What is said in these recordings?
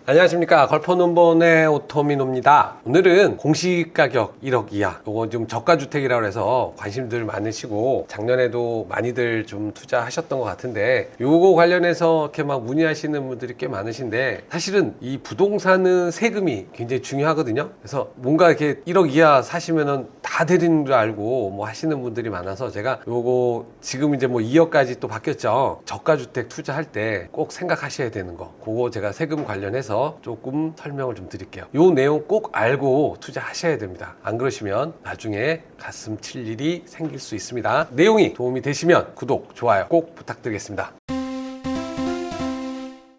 안녕하십니까. 걸포논본의 오토미노입니다. 오늘은 공시가격 1억 이하, 요거 좀 저가주택이라고 해서 관심들 많으시고 작년에도 많이들 좀 투자하셨던 것 같은데, 요거 관련해서 이렇게 막 문의하시는 분들이 꽤 많으신데, 사실은 이 부동산은 세금이 굉장히 중요하거든요. 그래서 뭔가 이렇게 1억 이하 사시면은 다 드리는 줄 알고 뭐 하시는 분들이 많아서, 제가 요거 지금 이제 뭐 2억까지 또 바뀌었죠. 저가주택 투자할 때 꼭 생각하셔야 되는 거, 그거 제가 세금 관련해서 조금 설명을 좀 드릴게요. 요 내용 꼭 알고 투자하셔야 됩니다. 안 그러시면 나중에 가슴 칠 일이 생길 수 있습니다. 내용이 도움이 되시면 구독, 좋아요 꼭 부탁드리겠습니다.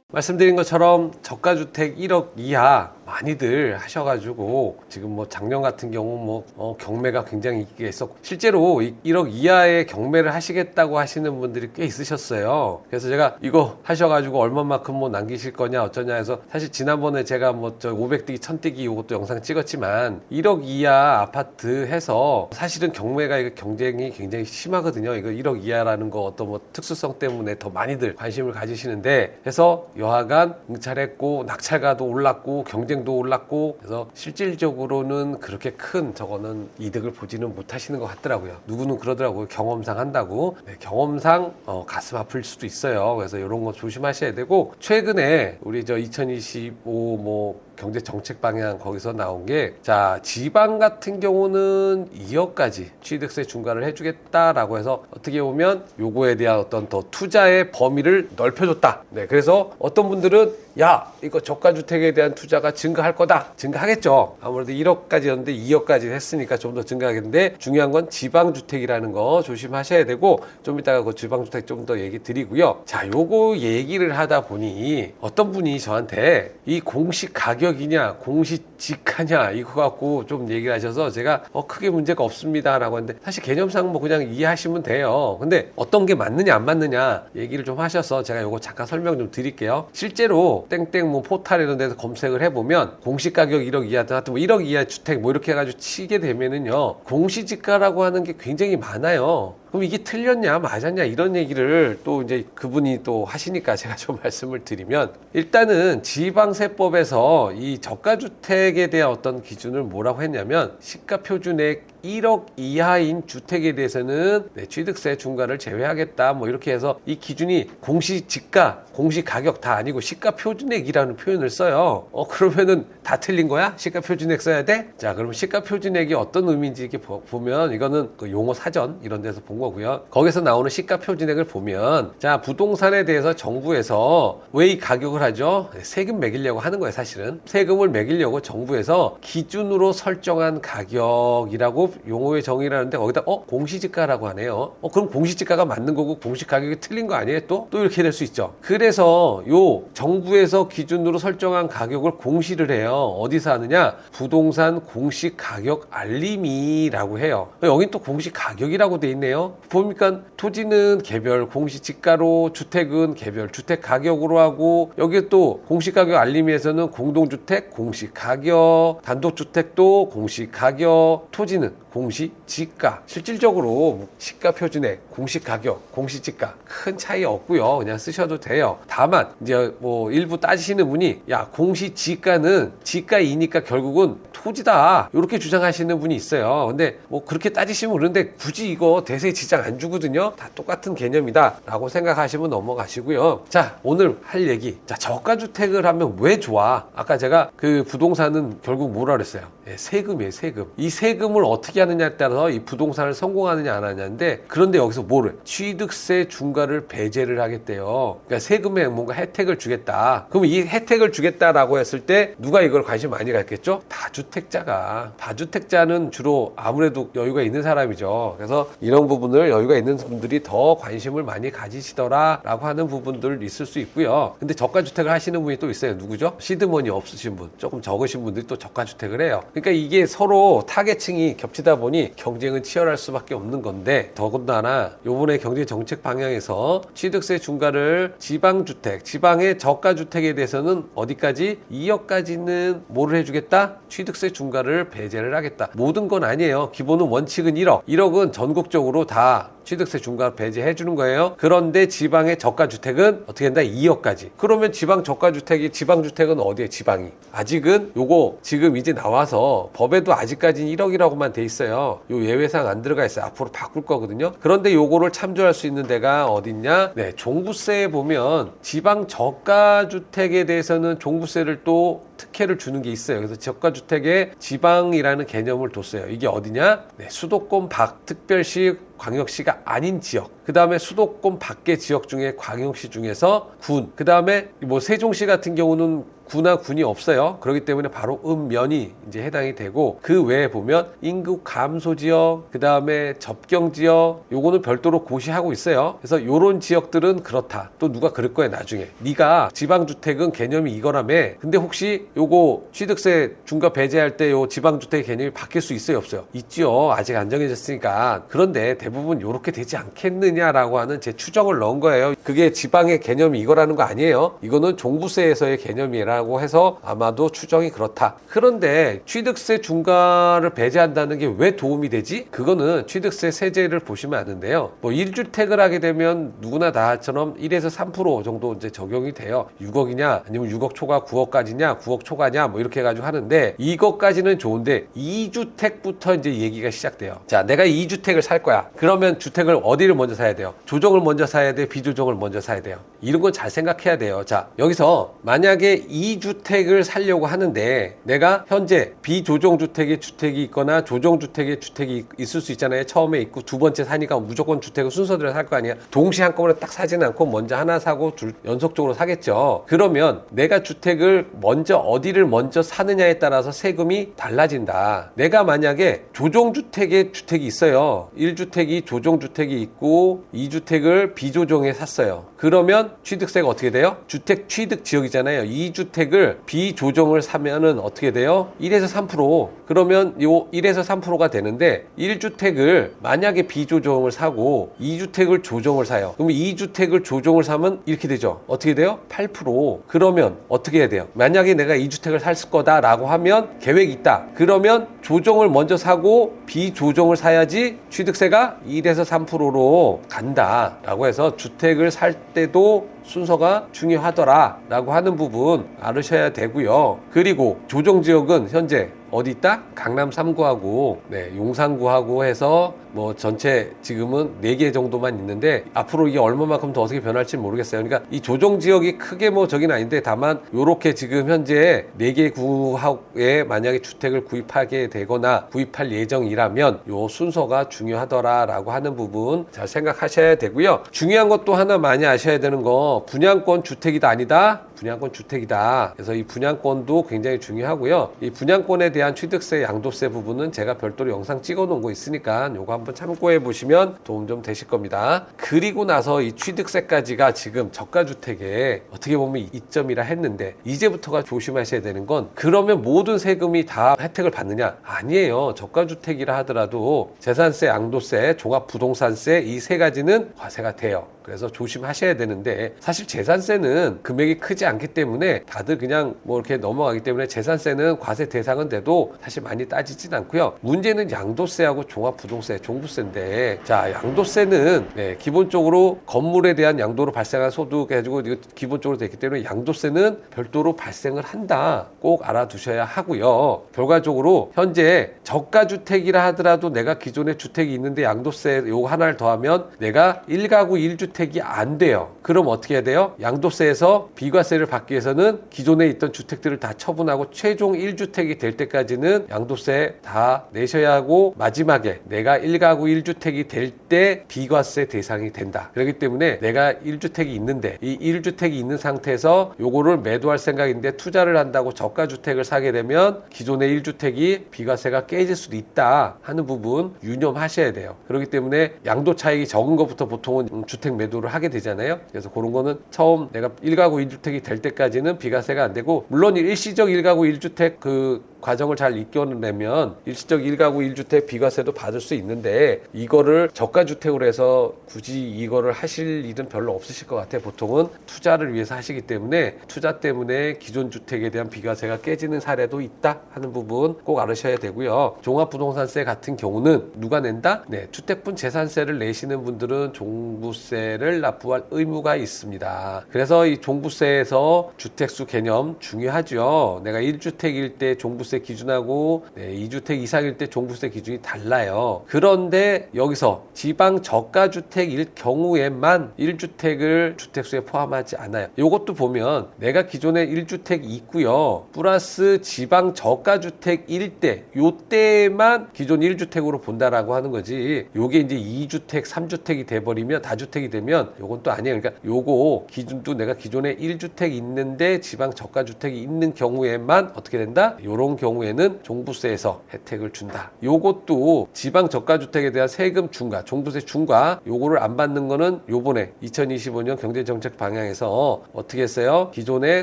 말씀드린 것처럼 저가주택 1억 이하 많이들 하셔가지고, 지금 뭐 작년 같은 경우 경매가 굉장히 인기가 있었고, 실제로 1억 이하의 경매를 하시겠다고 하시는 분들이 꽤 있으셨어요. 그래서 제가 이거 하셔가지고 얼마만큼 뭐 남기실 거냐 어쩌냐 해서, 사실 지난번에 제가 뭐 500뛰기 1000뛰기 이것도 영상 찍었지만 1억 이하 아파트 해서 사실은 경매가 이거 경쟁이 굉장히 심하거든요. 이거 1억 이하라는 거 어떤 뭐 특수성 때문에 더 많이들 관심을 가지시는데, 해서 여하간 응찰했고 낙찰가도 올랐고 경쟁도 올랐고, 그래서 실질적으로는 그렇게 큰 저거는 이득을 보지는 못하시는 것 같더라고요. 누구는 그러더라고요. 경험상 한다고. 네, 경험상 가슴 아플 수도 있어요. 그래서 이런 거 조심하셔야 되고, 최근에 우리 2025 경제 정책 방향 거기서 나온 게, 자, 지방 같은 경우는 2억까지 취득세 중과를 해주겠다라고 해서, 어떻게 보면 요거에 대한 어떤 더 투자의 범위를 넓혀줬다. 네, 그래서 어떤 분들은 야, 이거 저가주택에 대한 투자가 증가할 거다. 증가하겠죠. 아무래도 1억까지였는데 2억까지 했으니까 좀 더 증가하겠는데, 중요한 건 지방주택이라는 거 조심하셔야 되고, 좀 이따가 그 지방주택 좀 더 얘기 드리고요. 자, 요거 얘기를 하다 보니 어떤 분이 저한테 이 공시 가격이냐 공시 지가냐 이거 갖고 좀 얘기를 하셔서, 제가 크게 문제가 없습니다 라고 했는데, 사실 개념상 뭐 그냥 이해하시면 돼요. 근데 어떤 게 맞느냐 안 맞느냐 얘기를 좀 하셔서 제가 요거 잠깐 설명 좀 드릴게요. 실제로 땡땡 뭐 포탈 이런 데서 검색을 해보면 공시가격 1억 이하, 하여튼 뭐 1억 이하 주택 뭐 이렇게 해가지고 치게 되면은요, 공시지가라고 하는 게 굉장히 많아요. 그럼 이게 틀렸냐 맞았냐 이런 얘기를 또 이제 그분이 또 하시니까 제가 좀 말씀을 드리면, 일단은 지방세법에서 이 저가주택에 대한 어떤 기준을 뭐라고 했냐면, 시가표준액 1억 이하인 주택에 대해서는 취득세 중과를 제외하겠다 뭐 이렇게 해서, 이 기준이 공시지가 공시가격 다 아니고 시가표준액이라는 표현을 써요. 그러면은 다 틀린 거야? 시가표준액 써야 돼? 자, 그러면 시가표준액이 어떤 의미인지 이렇게 보면, 이거는 그 용어 사전 이런 데서 본 거고요. 거기서 나오는 시가표준액을 보면, 자, 부동산에 대해서 정부에서 왜 이 가격을 하죠? 세금 매기려고 하는 거예요. 사실은 세금을 매기려고 정부에서 기준으로 설정한 가격이라고 용어의 정의를 하는데, 거기다 공시지가라고 하네요. 그럼 공시지가가 맞는 거고 공시가격이 틀린 거 아니에요? 또 이렇게 될 수 있죠. 그래서 요 정부에서 기준으로 설정한 가격을 공시를 해요. 어디서 하느냐? 부동산 공시가격 알림이라고 해요. 여긴 또 공시가격이라고 돼 있네요. 보니까 토지는 개별 공시지가로, 주택은 개별 주택가격으로 하고, 여기 또 공시가격 알림에서는 공동주택 공시가격, 단독주택도 공시가격, 토지는 공시지가. 실질적으로 시가표준액, 공시가격, 공시지가 큰 차이 없고요. 그냥 쓰셔도 돼요. 다만 이제 뭐 일부 따지시는 분이, 야, 공시지가는 지가이니까 결국은 토지다 이렇게 주장하시는 분이 있어요. 근데 뭐 그렇게 따지시면 그런데, 굳이 이거 대세에 지장 안 주거든요. 다 똑같은 개념이다 라고 생각하시면 넘어가시고요. 자, 오늘 할 얘기, 자, 저가주택을 하면 왜 좋아? 아까 제가 그 부동산은 결국 뭐라 그랬어요? 세금이에요. 세금. 이 세금을 어떻게 하느냐에 따라서 이 부동산을 성공하느냐 안 하느냐인데, 그런데 여기서 뭐를? 취득세 중과를 배제를 하겠대요. 그러니까 세금에 뭔가 혜택을 주겠다. 그럼 이 혜택을 주겠다라고 했을 때 누가 이걸 관심 많이 갖겠죠? 다주택자가. 다주택자는 주로 아무래도 여유가 있는 사람이죠. 그래서 이런 부분을 여유가 있는 분들이 더 관심을 많이 가지시더라 라고 하는 부분들 있을 수 있고요. 근데 저가주택을 하시는 분이 또 있어요. 누구죠? 시드머니 없으신 분, 조금 적으신 분들이 또 저가주택을 해요. 그러니까 이게 서로 타겟층이 겹치다 보니 경쟁은 치열할 수밖에 없는 건데, 더군다나 요번에 경제 정책 방향에서 취득세 중과를 지방주택, 지방의 저가주택에 대해서는 어디까지? 2억까지는 뭐를 해주겠다? 취득세 중과를 배제를 하겠다. 모든 건 아니에요. 기본은 원칙은 1억. 1억은 전국적으로 다 취득세 중과 배제해 주는 거예요. 그런데 지방의 저가주택은 어떻게 된다? 2억까지. 그러면 지방 저가주택이 지방주택은 어디에? 지방이. 아직은 요거 지금 이제 나와서 법에도 아직까지는 1억이라고만 돼 있어요. 요 예외사항 안 들어가 있어요. 앞으로 바꿀 거거든요. 그런데 요거를 참조할 수 있는 데가 어딨냐? 네, 종부세에 보면 지방 저가주택에 대해서는 종부세를 또 특혜를 주는 게 있어요. 그래서 저가주택에 지방이라는 개념을 뒀어요. 이게 어디냐? 네, 수도권 밖 특별시 광역시가 아닌 지역, 그 다음에 수도권 밖의 지역 중에 광역시 중에서 군, 그 다음에 뭐 세종시 같은 경우는 구나 군이 없어요. 그렇기 때문에 바로 읍면이 이제 해당이 되고, 그 외에 보면 인구 감소 지역, 그 다음에 접경 지역, 요거는 별도로 고시하고 있어요. 그래서 요런 지역들은 그렇다. 또 누가 그럴 거예요, 나중에. 네가 지방주택은 개념이 이거라며. 근데 혹시 요거 취득세 중과 배제할 때 요 지방주택 개념이 바뀔 수 있어요, 없어요? 있죠. 아직 안 정해졌으니까. 그런데 대부분 요렇게 되지 않겠느냐라고 하는 제 추정을 넣은 거예요. 그게 지방의 개념이 이거라는 거 아니에요. 이거는 종부세에서의 개념이라고 해서 아마도 추정이 그렇다. 그런데 취득세 중과를 배제한다는 게 왜 도움이 되지? 그거는 취득세 세제를 보시면 아는데요. 뭐 1주택을 하게 되면 누구나 다처럼 1에서 3% 정도 이제 적용이 돼요. 6억이냐 아니면 6억 초과 9억까지냐 9억 초과냐 뭐 이렇게 해가지고 하는데, 이것까지는 좋은데 2주택부터 이제 얘기가 시작돼요. 자, 내가 2주택을 살 거야. 그러면 주택을 어디를 먼저 사야 돼요? 조정을 먼저 사야 돼? 비조정을 먼저 사야 돼요? 이런 건 잘 생각해야 돼요. 자, 여기서 만약에 2주택을 살려고 하는데 내가 현재 비조정주택의 주택이 있거나 조정주택의 주택이 있을 수 있잖아요. 처음에 있고 두 번째 사니까 무조건 주택을 순서대로 살 거 아니야. 동시에 한꺼번에 딱 사지는 않고 먼저 하나 사고 둘 연속적으로 사겠죠. 그러면 내가 주택을 먼저 어디를 먼저 사느냐에 따라서 세금이 달라진다. 내가 만약에 조정주택의 주택이 있어요. 1주택이 조정주택이 있고 2주택을 비조정에 샀어요. 그러면 취득세가 어떻게 돼요? 주택 취득 지역이잖아요. 2주택을 비조정을 사면은 어떻게 돼요? 1에서 3%. 그러면 요 1에서 3%가 되는데, 1주택을 만약에 비조정을 사고 2주택을 조정을 사요. 그러면 2주택을 조정을 사면 이렇게 되죠. 어떻게 돼요? 8%. 그러면 어떻게 해야 돼요? 만약에 내가 2주택을 살 거다라고 하면 계획이 있다. 그러면 조정을 먼저 사고 비조정을 사야지 취득세가 1에서 3%로 간다라고 해서 주택을 살 때도 순서가 중요하더라 라고 하는 부분 알으셔야 되고요. 그리고 조정지역은 현재 어디 있다? 강남 3구하고 용산구하고 해서 뭐 전체 지금은 4개 정도만 있는데, 앞으로 이게 얼마만큼 더 어떻게 변할지 모르겠어요. 그러니까 이 조정지역이 크게 뭐 저긴 아닌데, 다만 요렇게 지금 현재 4개 구에 만약에 주택을 구입하게 되거나 구입할 예정이라면 요 순서가 중요하더라 라고 하는 부분 잘 생각하셔야 되고요. 중요한 것도 하나 많이 아셔야 되는 거, 분양권 주택이다 아니다? 분양권 주택이다. 그래서 이 분양권도 굉장히 중요하고요. 이 분양권에 대한 취득세, 양도세 부분은 제가 별도로 영상 찍어 놓은 거 있으니까 요거 한번 참고해 보시면 도움 좀 되실 겁니다. 그리고 나서 이 취득세까지가 지금 저가주택에 어떻게 보면 이점이라 했는데, 이제부터가 조심하셔야 되는 건, 그러면 모든 세금이 다 혜택을 받느냐? 아니에요. 저가주택이라 하더라도 재산세, 양도세, 종합부동산세 이 세 가지는 과세가 돼요. 그래서 조심하셔야 되는데, 사실 재산세는 금액이 크지 않기 때문에 다들 그냥 뭐 이렇게 넘어가기 때문에 재산세는 과세 대상은 돼도 사실 많이 따지진 않고요. 문제는 양도세하고 종합부동세, 종부세인데, 자, 양도세는 기본적으로 건물에 대한 양도로 발생한 소득 해가지고 이거 기본적으로 되기 때문에 양도세는 별도로 발생을 한다. 꼭 알아두셔야 하고요. 결과적으로 현재 저가주택이라 하더라도 내가 기존에 주택이 있는데 양도세 요거 하나를 더하면 내가 1가구 1주택이 안 돼요. 그럼 어떻게 해야 돼요? 양도세에서 비과세를 받기 위해서는 기존에 있던 주택들을 다 처분하고 최종 1주택이 될 때까지는 양도세 다 내셔야 하고, 마지막에 내가 1가구 1주택이 될 때 비과세 대상이 된다. 그렇기 때문에 내가 1주택이 있는데 이 1주택이 있는 상태에서 요거를 매도할 생각인데 투자를 한다고 저가주택을 사게 되면 기존의 1주택이 비과세가 깨질 수도 있다 하는 부분 유념하셔야 돼요. 그렇기 때문에 양도 차익이 적은 것부터 보통은 주택 매도를 하게 되잖아요. 그래서 그런 거는 처음 내가 1가구 1주택이 될 때까지는 비과세가 안 되고, 물론 일시적 1가구 1주택 그 과정을 잘 이겨내면 일시적 1가구 1주택 비과세도 받을 수 있는데 이거를 저가주택으로 해서 굳이 이거를 하실 일은 별로 없으실 것 같아요. 보통은 투자를 위해서 하시기 때문에 투자 때문에 기존 주택에 대한 비과세가 깨지는 사례도 있다 하는 부분 꼭 알으셔야 되고요. 종합부동산세 같은 경우는 누가 낸다? 네, 주택분 재산세를 내시는 분들은 종부세를 납부할 의무가 있습니다. 그래서 이 종부세에서 주택수 개념 중요하죠. 내가 1주택일 때 종부세 기준하고 2주택 이상일 때 종부세 기준이 달라요. 그런데 여기서 지방 저가주택일 경우에만 1주택을 주택수에 포함하지 않아요. 이것도 보면 내가 기존에 1주택이 있고요. 플러스 지방 저가주택일 때 요때만 기존 1주택으로 본다라고 하는 거지. 요게 이제 2주택, 3주택이 돼버리면 다주택이 되면 요건 또 아니에요. 그러니까 요거 기준도 내가 기존에 1주택 있는데 지방 저가주택이 있는 경우에만 어떻게 된다? 요런 경우에는 종부세에서 혜택을 준다. 요것도 지방 저가주택에 대한 세금 중과, 종부세 중과 요거를 안 받는 거는 요번에 2025년 경제정책 방향에서 어떻게 했어요? 기존에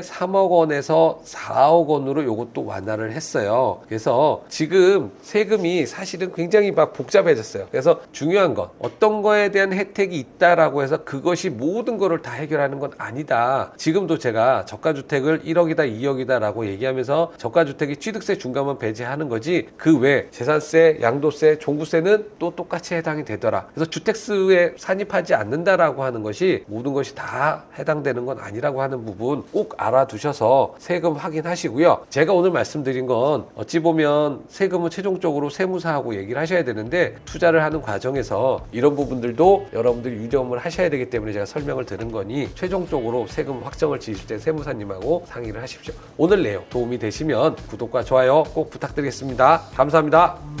3억 원에서 4억 원으로 요것도 완화를 했어요. 그래서 지금 세금이 사실은 굉장히 막 복잡해졌어요. 그래서 중요한 건 어떤 거에 대한 혜택이 있다라고 해서 그것이 모든 거를 다 해결하는 건 아니다. 지금도 제가 저가주택을 1억이다 2억이다 라고 얘기하면서 저가주택이 취득세 중과만 배제하는 거지 그 외 재산세, 양도세, 종부세는 또 똑같이 해당이 되더라. 그래서 주택수에 산입하지 않는다라고 하는 것이 모든 것이 다 해당되는 건 아니라고 하는 부분 꼭 알아두셔서 세금 확인하시고요. 제가 오늘 말씀드린 건 어찌 보면 세금은 최종적으로 세무사하고 얘기를 하셔야 되는데 투자를 하는 과정에서 이런 부분들도 여러분들이 유념을 하셔야 되기 때문에 제가 설명을 드린 거니 최종적으로 세금 확정을 지으실 때 세무사님하고 상의를 하십시오. 오늘 내용 도움이 되시면 구독과 좋아요 꼭 부탁드리겠습니다. 감사합니다.